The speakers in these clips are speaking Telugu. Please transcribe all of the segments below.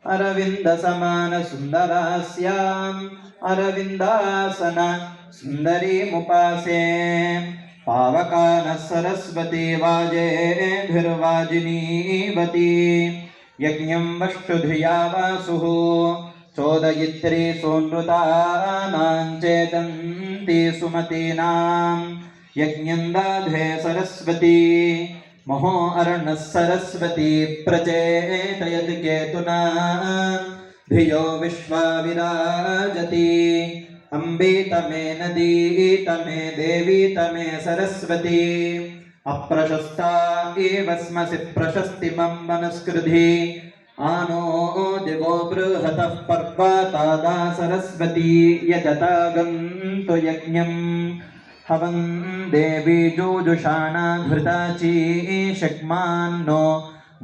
अरविंद समान सुंदरास्याम् अरविंदासन सुंदरी मुपासे पावकानः सरस्वती वाजेभिर्वाजिनीवती यज्ञं वष्टुधिया वासुः चोदयित्री सोनृतानां चेतन्ति सुमतीनां यज्ञं दाधे सरस्वती महो अर्णः सरस्वती प्रचेतयति केतुना धियो विश्वा विराजति अम्बे तमे नदी तमे देवी तमे सरस्वती अप्रशस्ता एव स्मसि प्रशस्तिमं मनस्कृधि आनो दिवो बृहतः पर्वतादा सरस्वती यजतागन्तु यज्ञं हवं देवी जोजुषाणा घृताची शक्मान्नो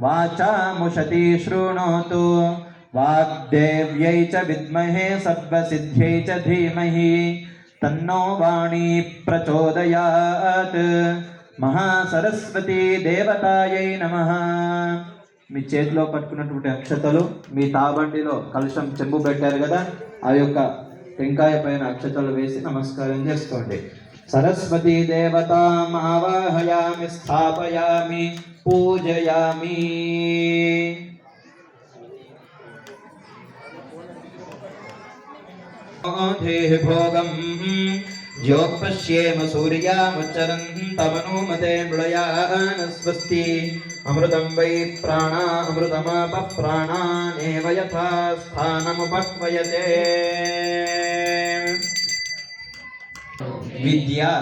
वाचामुशती शृणोतु वाग्देव्यै च विद्महे सर्वसिद्ध्यै च धीमहि तन्नो वाणी प्रचोदयात् महासरस्वती देवतायै नमः। మీ చేతిలో పట్టుకున్నటువంటి అక్షతలు మీ తాబండిలో కలశం చెంబు పెట్టారు కదా, ఆ యొక్క టెంకాయ పైన అక్షతలు వేసి నమస్కారం చేసుకోండి. సరస్వతీ దేవతాం ఆవాహయామి స్థాపయామి పూజయామి. భోగం జ్యోపశ్యేమ సూర్యాముచ్చరంతమనుమతే మృళయాన స్వస్తి అమృతం వై ప్రాణా అమృతమాప ప్రాణానేవ యథా స్థానముపక్వయతే. విద్యా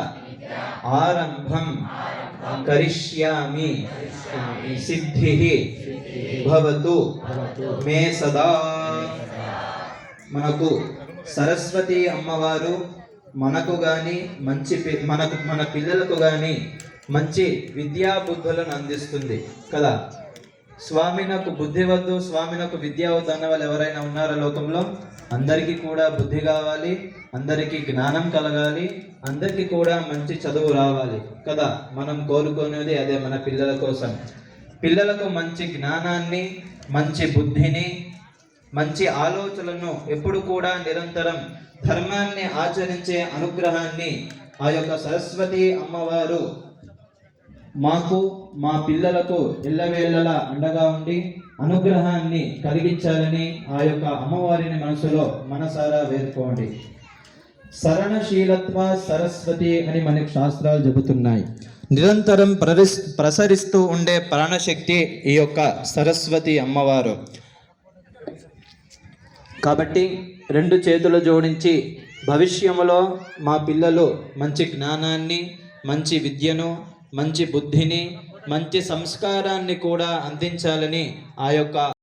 ఆరంభం కరిష్యామి సిద్ధిః భవతు మే సదా. మనకు సరస్వతి అమ్మవారు మనకు కానీ మన పిల్లలకు కానీ మంచి విద్యా బుద్ధులను అందిస్తుంది కదా. స్వామినకు బుద్ధి వద్దు, స్వామినకు విద్య వద్దు అన్న వాళ్ళు ఎవరైనా ఉన్నారా లోకంలో? అందరికీ కూడా బుద్ధి కావాలి, అందరికీ జ్ఞానం కలగాలి, అందరికీ కూడా మంచి చదువు రావాలి కదా. మనం కోరుకునేది అదే మన పిల్లల కోసం. పిల్లలకు మంచి జ్ఞానాన్ని, మంచి బుద్ధిని, మంచి ఆలోచనలను, ఎప్పుడు కూడా నిరంతరం ధర్మాన్ని ఆచరించే అనుగ్రహాన్ని ఆ యొక్క సరస్వతి అమ్మవారు మాకు, మా పిల్లలకు ఎల్లవేళలా అండగా ఉండి అనుగ్రహాన్ని కలిగించాలని ఆ యొక్క అమ్మవారిని మనసారా వేడుకోండి. శరణశీలత్వ సరస్వతి అని మనకి శాస్త్రాలు చెబుతున్నాయి. నిరంతరం ప్రసరిస్తూ ఉండే ప్రాణశక్తి ఈ యొక్క సరస్వతి అమ్మవారు. కాబట్టి రెండు చేతులు జోడించి భవిష్యములో మా పిల్లలు మంచి జ్ఞానాన్ని, మంచి విద్యను, మంచి బుద్ధిని, మంచి సంస్కారాన్ని కూడా అందించాలని ఆ యొక్క